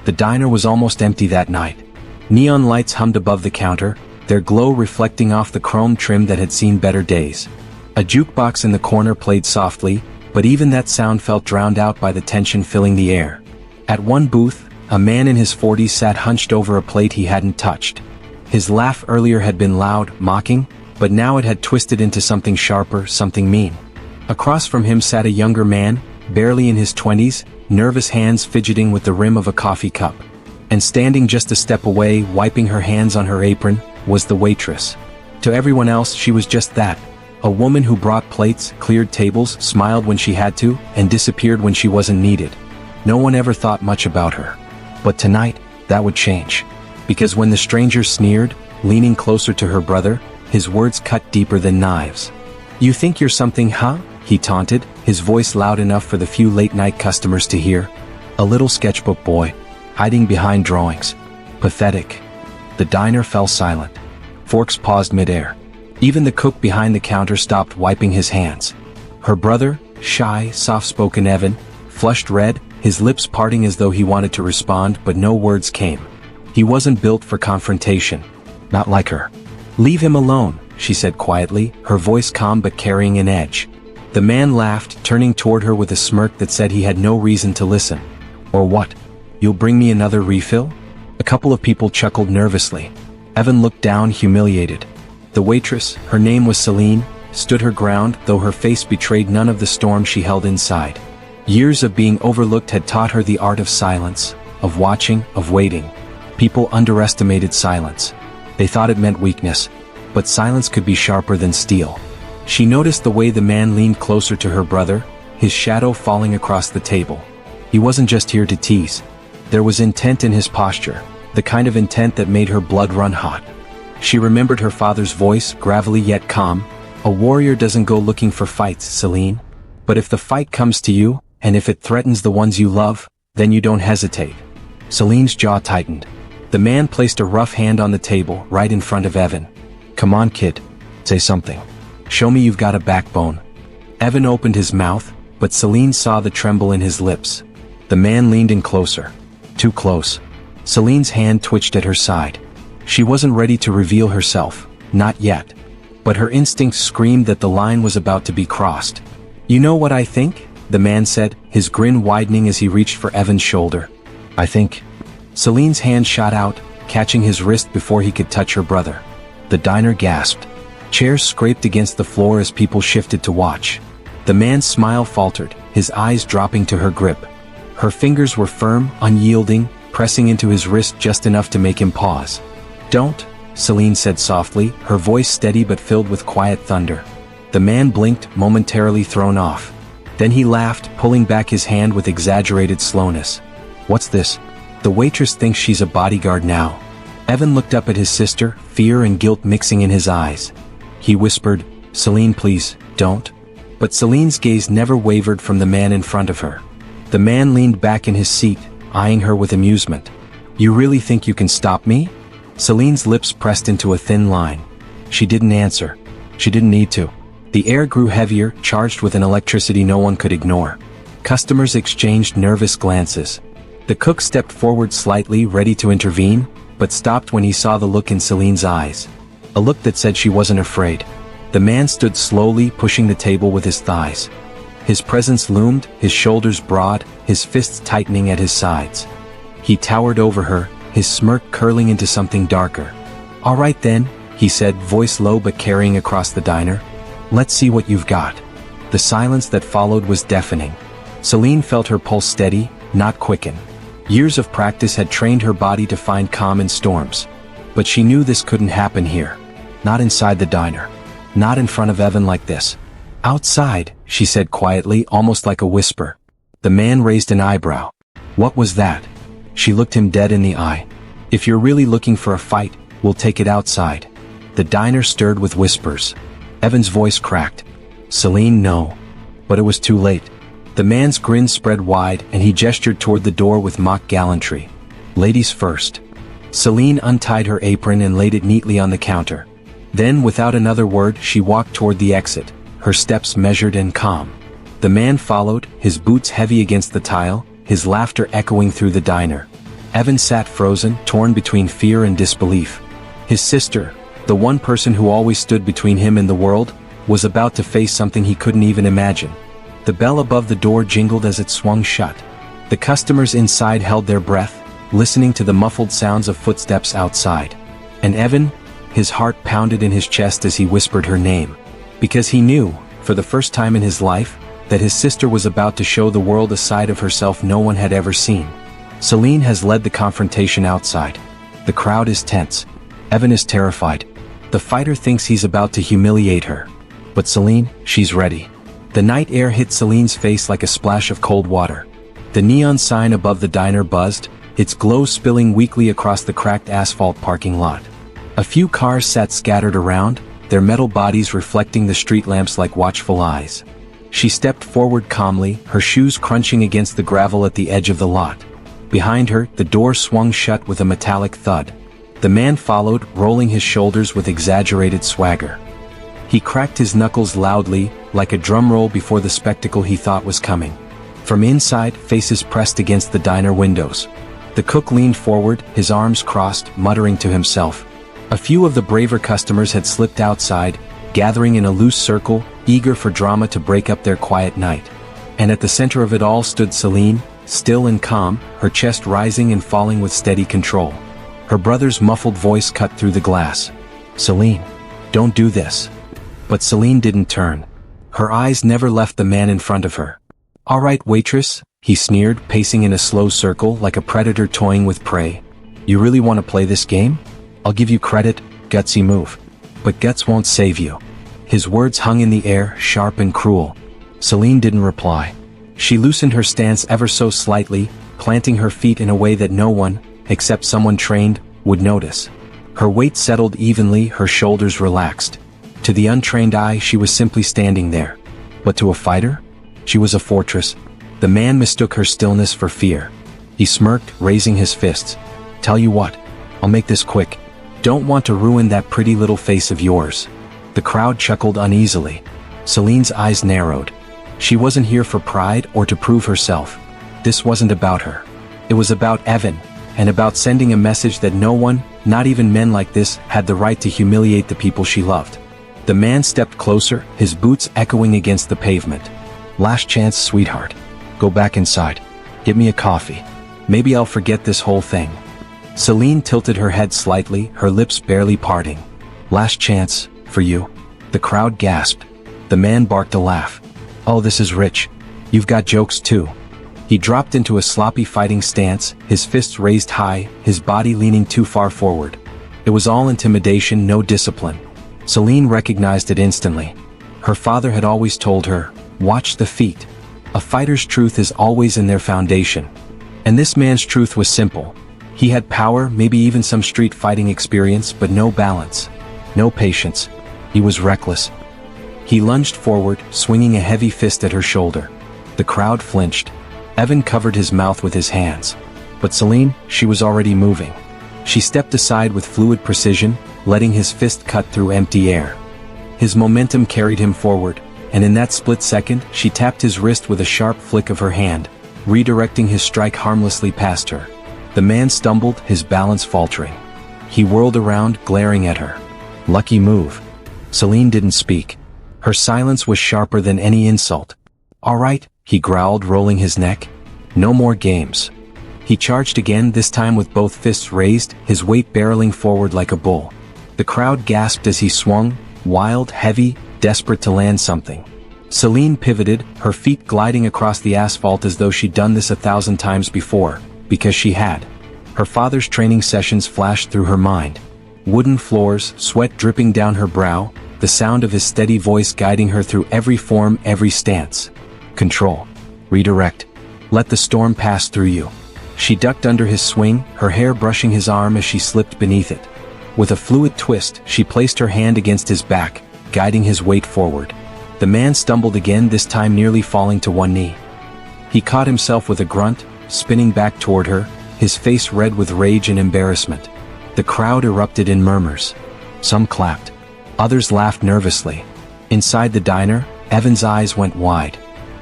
The diner was almost empty that night. Neon lights hummed above the counter, their glow reflecting off the chrome trim that had seen better days. A jukebox in the corner played softly, but even that sound felt drowned out by the tension filling the air. At one booth, a man in his 40s sat hunched over a plate he hadn't touched. His laugh earlier had been loud, mocking, but now it had twisted into something sharper, something mean. Across from him sat a younger man, barely in his 20s, nervous hands fidgeting with the rim of a coffee cup. And standing just a step away, wiping her hands on her apron, was the waitress. To everyone else, she was just that. A woman who brought plates, cleared tables, smiled when she had to, and disappeared when she wasn't needed. No one ever thought much about her. But tonight, that would change. Because when the stranger sneered, leaning closer to her brother, his words cut deeper than knives. "You think you're something, huh?" he taunted, his voice loud enough for the few late-night customers to hear. A little sketchbook boy, hiding behind drawings. Pathetic. The diner fell silent. Forks paused mid-air. Even the cook behind the counter stopped wiping his hands. Her brother, shy, soft-spoken Evan, flushed red, his lips parting as though he wanted to respond, but no words came. He wasn't built for confrontation. Not like her. "Leave him alone," she said quietly, her voice calm but carrying an edge. The man laughed, turning toward her with a smirk that said he had no reason to listen. "Or what? You'll bring me another refill?" A couple of people chuckled nervously. Evan looked down, humiliated. The waitress, her name was Celine, stood her ground, though her face betrayed none of the storm she held inside. Years of being overlooked had taught her the art of silence, of watching, of waiting. People underestimated silence. They thought it meant weakness. But silence could be sharper than steel. She noticed the way the man leaned closer to her brother, his shadow falling across the table. He wasn't just here to tease. There was intent in his posture, the kind of intent that made her blood run hot. She remembered her father's voice, gravelly yet calm. "A warrior doesn't go looking for fights, Celine. But if the fight comes to you, and if it threatens the ones you love, then you don't hesitate." Celine's jaw tightened. The man placed a rough hand on the table, right in front of Evan. "Come on, kid. Say something. Show me you've got a backbone." Evan opened his mouth, but Celine saw the tremble in his lips. The man leaned in closer. Too close. Celine's hand twitched at her side. She wasn't ready to reveal herself, not yet. But her instincts screamed that the line was about to be crossed. "You know what I think?" the man said, his grin widening as he reached for Evan's shoulder. "I think..." Celine's hand shot out, catching his wrist before he could touch her brother. The diner gasped. Chairs scraped against the floor as people shifted to watch. The man's smile faltered, his eyes dropping to her grip. Her fingers were firm, unyielding, pressing into his wrist just enough to make him pause. "Don't," Celine said softly, her voice steady but filled with quiet thunder. The man blinked, momentarily thrown off. Then he laughed, pulling back his hand with exaggerated slowness. "What's this? The waitress thinks she's a bodyguard now." Evan looked up at his sister, fear and guilt mixing in his eyes. He whispered, "Celine, please, don't." But Celine's gaze never wavered from the man in front of her. The man leaned back in his seat, eyeing her with amusement. "You really think you can stop me?" Celine's lips pressed into a thin line. She didn't answer. She didn't need to. The air grew heavier, charged with an electricity no one could ignore. Customers exchanged nervous glances. The cook stepped forward slightly, ready to intervene, but stopped when he saw the look in Celine's eyes. A look that said she wasn't afraid. The man stood slowly, pushing the table with his thighs. His presence loomed, his shoulders broad, his fists tightening at his sides. He towered over her, his smirk curling into something darker. "All right then," he said, voice low but carrying across the diner. "Let's see what you've got." The silence that followed was deafening. Celine felt her pulse steady, not quicken. Years of practice had trained her body to find calm in storms. But she knew this couldn't happen here. Not inside the diner. Not in front of Evan like this. "Outside," she said quietly, almost like a whisper. The man raised an eyebrow. "What was that?" She looked him dead in the eye. "If you're really looking for a fight, we'll take it outside." The diner stirred with whispers. Evan's voice cracked. "Celine, no." But it was too late. The man's grin spread wide, and he gestured toward the door with mock gallantry. "Ladies first." Celine untied her apron and laid it neatly on the counter. Then, without another word, she walked toward the exit, her steps measured and calm. The man followed, his boots heavy against the tile, his laughter echoing through the diner. Evan sat frozen, torn between fear and disbelief. His sister, the one person who always stood between him and the world, was about to face something he couldn't even imagine. The bell above the door jingled as it swung shut. The customers inside held their breath, listening to the muffled sounds of footsteps outside. And Evan, his heart pounded in his chest as he whispered her name. Because he knew, for the first time in his life, that his sister was about to show the world a side of herself no one had ever seen. Celine has led the confrontation outside. The crowd is tense. Evan is terrified. The fighter thinks he's about to humiliate her. But Celine, she's ready. The night air hit Celine's face like a splash of cold water. The neon sign above the diner buzzed, its glow spilling weakly across the cracked asphalt parking lot. A few cars sat scattered around, their metal bodies reflecting the street lamps like watchful eyes. She stepped forward calmly, her shoes crunching against the gravel at the edge of the lot. Behind her, the door swung shut with a metallic thud. The man followed, rolling his shoulders with exaggerated swagger. He cracked his knuckles loudly, like a drum roll before the spectacle he thought was coming. From inside, faces pressed against the diner windows. The cook leaned forward, his arms crossed, muttering to himself. A few of the braver customers had slipped outside, gathering in a loose circle, eager for drama to break up their quiet night. And at the center of it all stood Celine, still and calm, her chest rising and falling with steady control. Her brother's muffled voice cut through the glass. "Celine, don't do this." But Celine didn't turn. Her eyes never left the man in front of her. "All right, waitress," he sneered, pacing in a slow circle like a predator toying with prey. "You really want to play this game? I'll give you credit, gutsy move. But guts won't save you." His words hung in the air, sharp and cruel. Celine didn't reply. She loosened her stance ever so slightly, planting her feet in a way that no one, except someone trained, would notice. Her weight settled evenly, her shoulders relaxed. To the untrained eye, she was simply standing there. But to a fighter? She was a fortress. The man mistook her stillness for fear. He smirked, raising his fists. "Tell you what, I'll make this quick. Don't want to ruin that pretty little face of yours." The crowd chuckled uneasily. Celine's eyes narrowed. She wasn't here for pride or to prove herself. This wasn't about her. It was about Evan, and about sending a message that no one, not even men like this, had the right to humiliate the people she loved. The man stepped closer, his boots echoing against the pavement. "Last chance, sweetheart. Go back inside. Get me a coffee. Maybe I'll forget this whole thing." Celine tilted her head slightly, her lips barely parting. "Last chance, for you." The crowd gasped. The man barked a laugh. "Oh, this is rich. You've got jokes too." He dropped into a sloppy fighting stance, his fists raised high, his body leaning too far forward. It was all intimidation, no discipline. Celine recognized it instantly. Her father had always told her, "Watch the feet. A fighter's truth is always in their foundation." And this man's truth was simple. He had power, maybe even some street fighting experience, but no balance. No patience. He was reckless. He lunged forward, swinging a heavy fist at her shoulder. The crowd flinched. Evan covered his mouth with his hands. But Celine, she was already moving. She stepped aside with fluid precision, letting his fist cut through empty air. His momentum carried him forward, and in that split second, she tapped his wrist with a sharp flick of her hand, redirecting his strike harmlessly past her. The man stumbled, his balance faltering. He whirled around, glaring at her. Lucky move. Celine didn't speak. Her silence was sharper than any insult. "All right," he growled, rolling his neck. "No more games." He charged again, this time with both fists raised, his weight barreling forward like a bull. The crowd gasped as he swung, wild, heavy, desperate to land something. Celine pivoted, her feet gliding across the asphalt as though she'd done this 1,000 times before, because she had. Her father's training sessions flashed through her mind. Wooden floors, sweat dripping down her brow, the sound of his steady voice guiding her through every form, every stance. Control. Redirect. Let the storm pass through you. She ducked under his swing, her hair brushing his arm as she slipped beneath it. With a fluid twist, she placed her hand against his back, guiding his weight forward. The man stumbled again, this time nearly falling to one knee. He caught himself with a grunt, spinning back toward her, his face red with rage and embarrassment. The crowd erupted in murmurs. Some clapped. Others laughed nervously. Inside the diner, Evan's eyes went wide.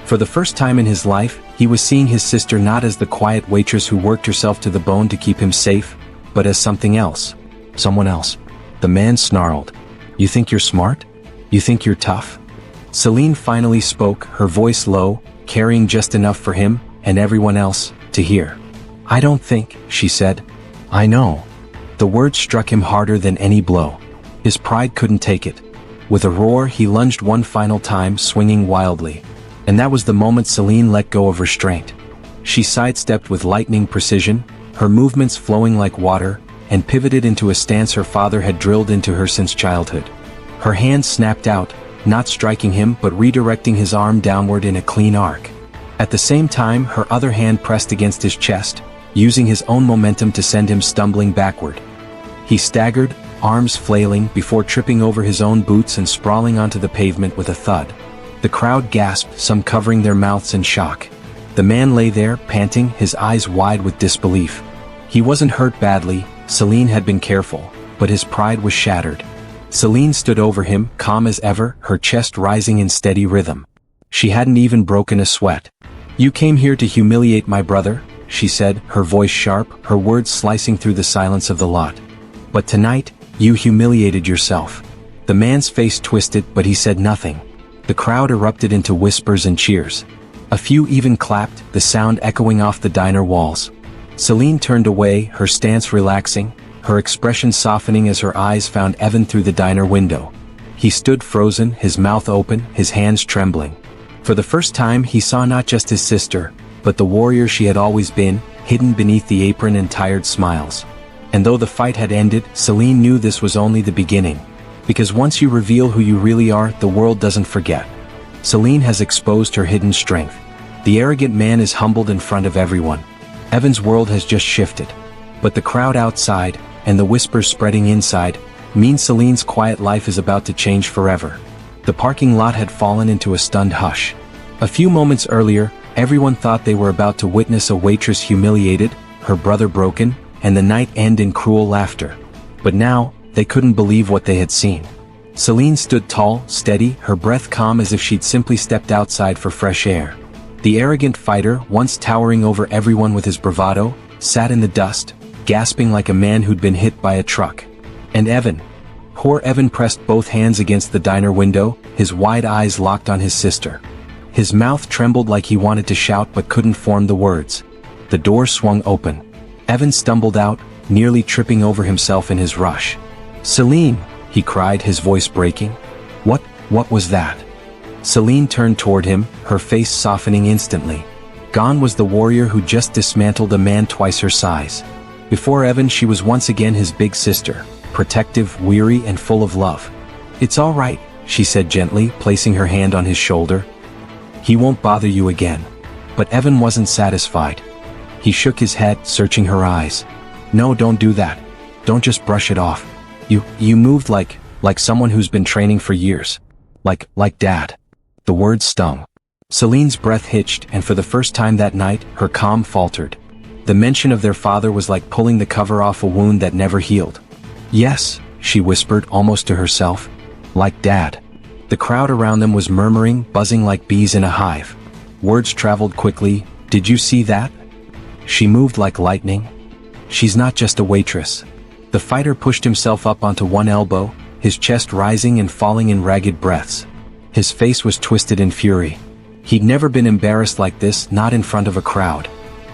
For the first time in his life, He was seeing his sister not as the quiet waitress who worked herself to the bone to keep him safe, but as something else. Someone else. The man snarled. You think you're smart? You think you're tough? Celine finally spoke, her voice low, carrying just enough for him, and everyone else, to hear. I don't think, she said. I know. The words struck him harder than any blow. His pride couldn't take it. With a roar, he lunged one final time, swinging wildly. And that was the moment Celine let go of restraint. She sidestepped with lightning precision, her movements flowing like water, and pivoted into a stance her father had drilled into her since childhood. Her hand snapped out, not striking him but redirecting his arm downward in a clean arc. At the same time, her other hand pressed against his chest, using his own momentum to send him stumbling backward. He staggered, arms flailing, before tripping over his own boots and sprawling onto the pavement with a thud. The crowd gasped, some covering their mouths in shock. The man lay there, panting, his eyes wide with disbelief. He wasn't hurt badly, Celine had been careful, but his pride was shattered. Celine stood over him, calm as ever, her chest rising in steady rhythm. She hadn't even broken a sweat. You came here to humiliate my brother, she said, her voice sharp, her words slicing through the silence of the lot. But tonight, you humiliated yourself. The man's face twisted, but he said nothing. The crowd erupted into whispers and cheers. A few even clapped, the sound echoing off the diner walls. Celine turned away, her stance relaxing, her expression softening as her eyes found Evan through the diner window. He stood frozen, his mouth open, his hands trembling. For the first time he saw not just his sister, but the warrior she had always been, hidden beneath the apron and tired smiles. And though the fight had ended, Celine knew this was only the beginning. Because once you reveal who you really are, the world doesn't forget. Celine has exposed her hidden strength. The arrogant man is humbled in front of everyone. Evan's world has just shifted. But the crowd outside, and the whispers spreading inside, mean Celine's quiet life is about to change forever. The parking lot had fallen into a stunned hush. A few moments earlier, everyone thought they were about to witness a waitress humiliated, her brother broken, and the night end in cruel laughter. But now, they couldn't believe what they had seen. Celine stood tall, steady, her breath calm as if she'd simply stepped outside for fresh air. The arrogant fighter, once towering over everyone with his bravado, sat in the dust, gasping like a man who'd been hit by a truck. And Evan. Poor Evan pressed both hands against the diner window, his wide eyes locked on his sister. His mouth trembled like he wanted to shout but couldn't form the words. The door swung open. Evan stumbled out, nearly tripping over himself in his rush. Celine, he cried, his voice breaking. What was that? Celine turned toward him, her face softening instantly. Gone was the warrior who just dismantled a man twice her size. Before Evan, she was once again his big sister, protective, weary, and full of love. It's all right, she said gently, placing her hand on his shoulder. He won't bother you again. But Evan wasn't satisfied. He shook his head, searching her eyes. No, don't do that. Don't just brush it off. You moved like someone who's been training for years. Like Dad. The words stung. Celine's breath hitched, and for the first time that night, her calm faltered. The mention of their father was like pulling the cover off a wound that never healed. Yes, she whispered, almost to herself. Like Dad. The crowd around them was murmuring, buzzing like bees in a hive. Words traveled quickly. Did you see that? She moved like lightning. She's not just a waitress. The fighter pushed himself up onto one elbow, his chest rising and falling in ragged breaths. His face was twisted in fury. He'd never been embarrassed like this, not in front of a crowd.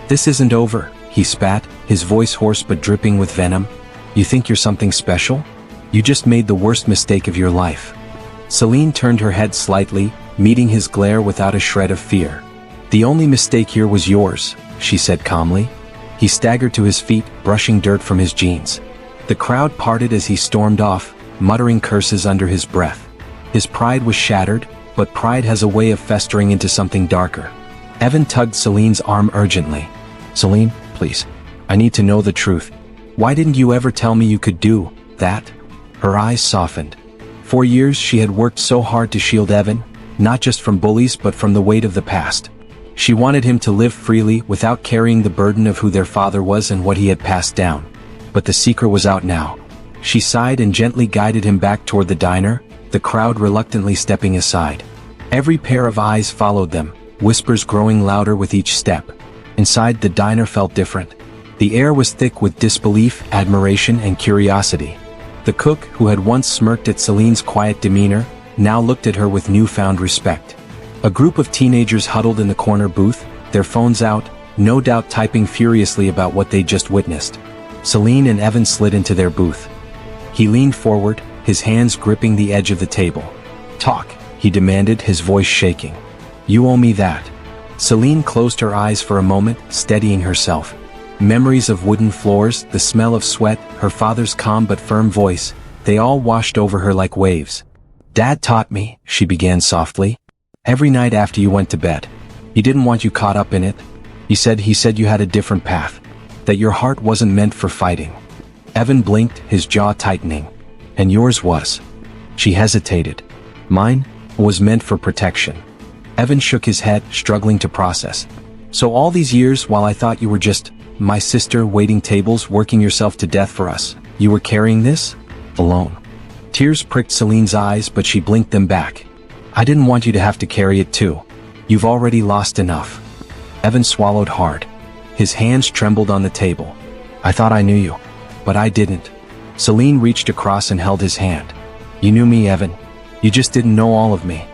This isn't over, he spat, his voice hoarse but dripping with venom. You think you're something special? You just made the worst mistake of your life. Celine turned her head slightly, meeting his glare without a shred of fear. The only mistake here was yours, she said calmly. He staggered to his feet, brushing dirt from his jeans. The crowd parted as he stormed off, muttering curses under his breath. His pride was shattered, but pride has a way of festering into something darker. Evan tugged Celine's arm urgently. Celine, please. I need to know the truth. Why didn't you ever tell me you could do that? Her eyes softened. For years she had worked so hard to shield Evan, not just from bullies but from the weight of the past. She wanted him to live freely without carrying the burden of who their father was and what he had passed down. But the secret was out now. She sighed and gently guided him back toward the diner, the crowd reluctantly stepping aside. Every pair of eyes followed them, whispers growing louder with each step. Inside, the diner felt different. The air was thick with disbelief, admiration, and curiosity. The cook, who had once smirked at Celine's quiet demeanor, now looked at her with newfound respect. A group of teenagers huddled in the corner booth, their phones out, no doubt typing furiously about what they'd just witnessed. Celine and Evan slid into their booth. He leaned forward, his hands gripping the edge of the table. "Talk," he demanded, his voice shaking. "You owe me that." Celine closed her eyes for a moment, steadying herself. Memories of wooden floors, the smell of sweat, her father's calm but firm voice, they all washed over her like waves. "Dad taught me," she began softly. "Every night after you went to bed. He didn't want you caught up in it. He said you had a different path. That your heart wasn't meant for fighting." Evan blinked, his jaw tightening. "And yours was." She hesitated. "Mine was meant for protection." Evan shook his head, struggling to process. "So all these years, while I thought you were just my sister waiting tables, working yourself to death for us, you were carrying this? Alone." Tears pricked Celine's eyes, but she blinked them back. "I didn't want you to have to carry it too. You've already lost enough." Evan swallowed hard. His hands trembled on the table. "I thought I knew you. But I didn't." Celine reached across and held his hand. "You knew me, Evan. You just didn't know all of me.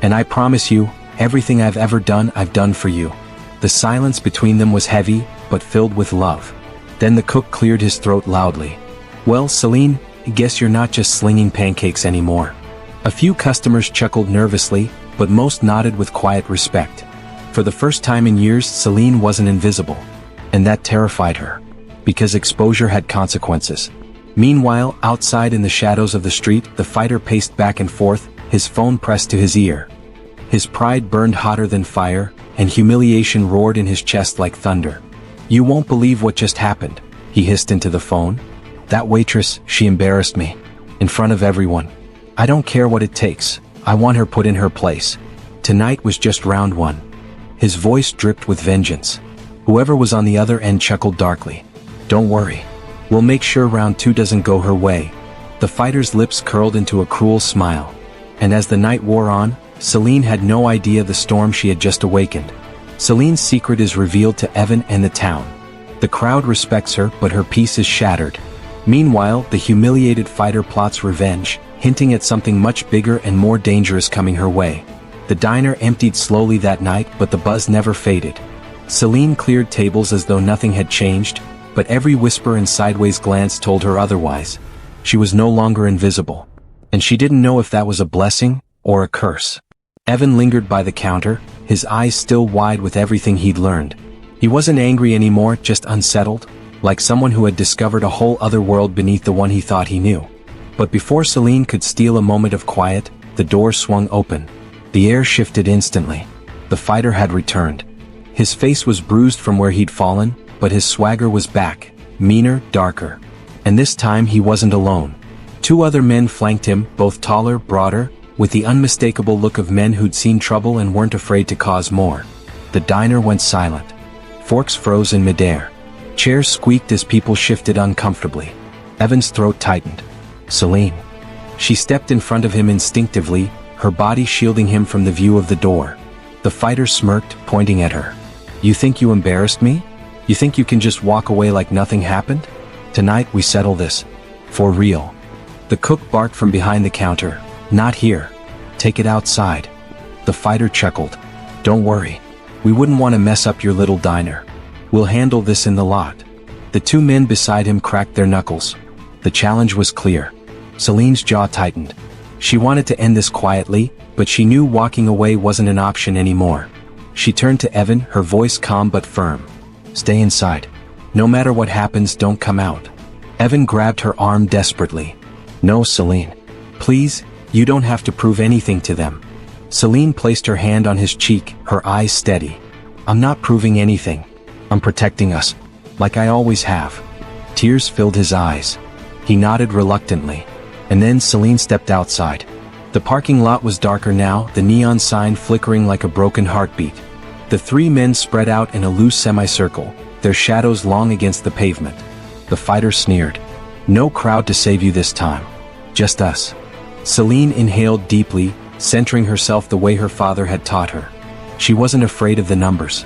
And I promise you, everything I've ever done, I've done for you." The silence between them was heavy, but filled with love. Then the cook cleared his throat loudly. "Well, Celine, I guess you're not just slinging pancakes anymore." A few customers chuckled nervously, but most nodded with quiet respect. For the first time in years, Celine wasn't invisible. And that terrified her. Because exposure had consequences. Meanwhile, outside in the shadows of the street, the fighter paced back and forth, his phone pressed to his ear. His pride burned hotter than fire, and humiliation roared in his chest like thunder. "You won't believe what just happened," he hissed into the phone. "That waitress, she embarrassed me. In front of everyone. I don't care what it takes. I want her put in her place. Tonight was just round one." His voice dripped with vengeance. Whoever was on the other end chuckled darkly. "Don't worry. We'll make sure round two doesn't go her way." The fighter's lips curled into a cruel smile. And as the night wore on, Celine had no idea the storm she had just awakened. Celine's secret is revealed to Evan and the town. The crowd respects her, but her peace is shattered. Meanwhile, the humiliated fighter plots revenge, hinting at something much bigger and more dangerous coming her way. The diner emptied slowly that night, but the buzz never faded. Celine cleared tables as though nothing had changed, but every whisper and sideways glance told her otherwise. She was no longer invisible. And she didn't know if that was a blessing or a curse. Evan lingered by the counter, his eyes still wide with everything he'd learned. He wasn't angry anymore, just unsettled, like someone who had discovered a whole other world beneath the one he thought he knew. But before Celine could steal a moment of quiet, the door swung open. The air shifted instantly. The fighter had returned. His face was bruised from where he'd fallen, but his swagger was back, meaner, darker. And this time he wasn't alone. Two other men flanked him, both taller, broader, with the unmistakable look of men who'd seen trouble and weren't afraid to cause more. The diner went silent. Forks froze in midair. Chairs squeaked as people shifted uncomfortably. Evan's throat tightened. "Celine." She stepped in front of him instinctively, her body shielding him from the view of the door. The fighter smirked, pointing at her. "You think you embarrassed me? You think you can just walk away like nothing happened? Tonight we settle this. For real." The cook barked from behind the counter. "Not here. Take it outside." The fighter chuckled. "Don't worry. We wouldn't want to mess up your little diner. We'll handle this in the lot." The two men beside him cracked their knuckles. The challenge was clear. Celine's jaw tightened. She wanted to end this quietly, but she knew walking away wasn't an option anymore. She turned to Evan, her voice calm but firm. "Stay inside. No matter what happens, don't come out." Evan grabbed her arm desperately. "No, Celine. Please, you don't have to prove anything to them." Celine placed her hand on his cheek, her eyes steady. "I'm not proving anything. I'm protecting us. Like I always have." Tears filled his eyes. He nodded reluctantly. And then Celine stepped outside. The parking lot was darker now, the neon sign flickering like a broken heartbeat. The three men spread out in a loose semicircle, their shadows long against the pavement. The fighter sneered. "No crowd to save you this time. Just us." Celine inhaled deeply, centering herself the way her father had taught her. She wasn't afraid of the numbers.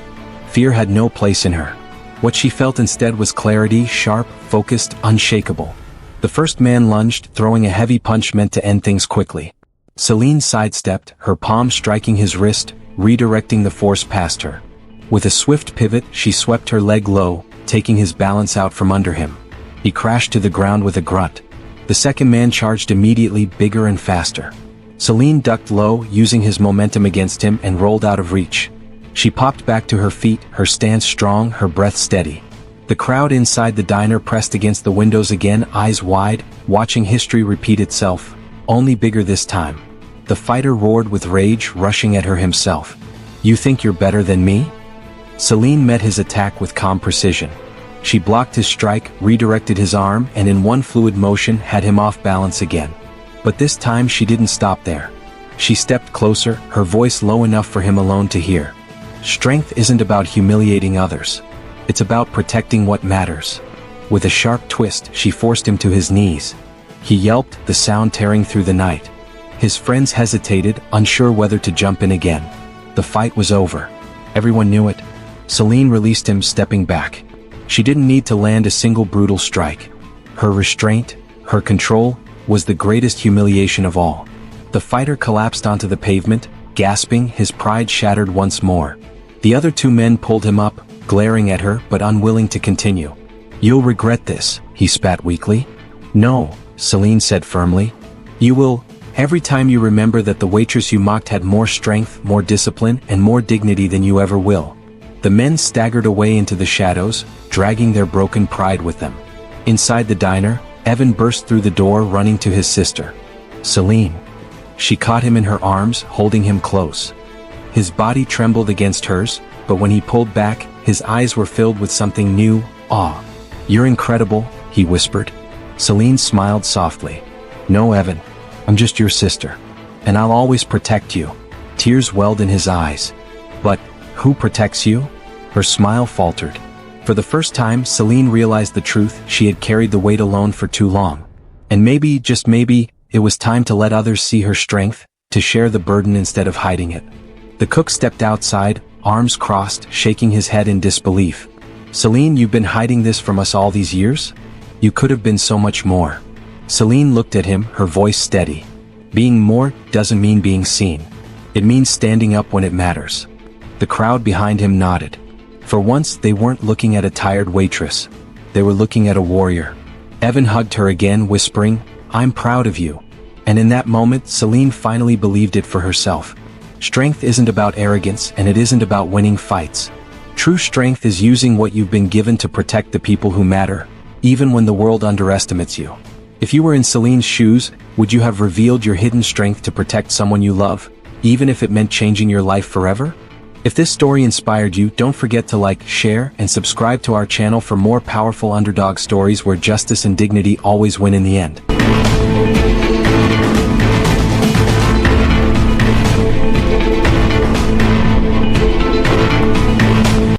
Fear had no place in her. What she felt instead was clarity, sharp, focused, unshakable. The first man lunged, throwing a heavy punch meant to end things quickly. Celine sidestepped, her palm striking his wrist, redirecting the force past her. With a swift pivot, she swept her leg low, taking his balance out from under him. He crashed to the ground with a grunt. The second man charged immediately, bigger and faster. Celine ducked low, using his momentum against him, and rolled out of reach. She popped back to her feet, her stance strong, her breath steady. The crowd inside the diner pressed against the windows again, eyes wide, watching history repeat itself, only bigger this time. The fighter roared with rage, rushing at her himself. "You think you're better than me?" Celine met his attack with calm precision. She blocked his strike, redirected his arm, and in one fluid motion had him off balance again. But this time she didn't stop there. She stepped closer, her voice low enough for him alone to hear. Strength isn't about humiliating others. It's about protecting what matters. With a sharp twist, she forced him to his knees. He yelped, the sound tearing through the night. His friends hesitated, unsure whether to jump in again. The fight was over. Everyone knew it. Celine released him, stepping back. She didn't need to land a single brutal strike. Her restraint, her control, was the greatest humiliation of all. The fighter collapsed onto the pavement, gasping, his pride shattered once more. The other two men pulled him up, glaring at her but unwilling to continue. "You'll regret this," he spat weakly. "No," Celine said firmly. "You will, every time you remember that the waitress you mocked had more strength, more discipline, and more dignity than you ever will." The men staggered away into the shadows, dragging their broken pride with them. Inside the diner, Evan burst through the door, running to his sister. "Celine." She caught him in her arms, holding him close. His body trembled against hers, but when he pulled back, his eyes were filled with something new, awe. "You're incredible," he whispered. Celine smiled softly. "No, Evan. I'm just your sister. And I'll always protect you." Tears welled in his eyes. "But, who protects you?" Her smile faltered. For the first time, Celine realized the truth: she had carried the weight alone for too long. And maybe, just maybe, it was time to let others see her strength, to share the burden instead of hiding it. The cook stepped outside, arms crossed, shaking his head in disbelief. "Celine, you've been hiding this from us all these years? You could have been so much more." Celine looked at him, her voice steady. "Being more doesn't mean being seen. It means standing up when it matters." The crowd behind him nodded. For once, they weren't looking at a tired waitress. They were looking at a warrior. Evan hugged her again, whispering, "I'm proud of you." And in that moment, Celine finally believed it for herself. Strength isn't about arrogance, and it isn't about winning fights. True strength is using what you've been given to protect the people who matter, even when the world underestimates you. If you were in Celine's shoes, would you have revealed your hidden strength to protect someone you love, even if it meant changing your life forever? If this story inspired you, don't forget to like, share, and subscribe to our channel for more powerful underdog stories where justice and dignity always win in the end.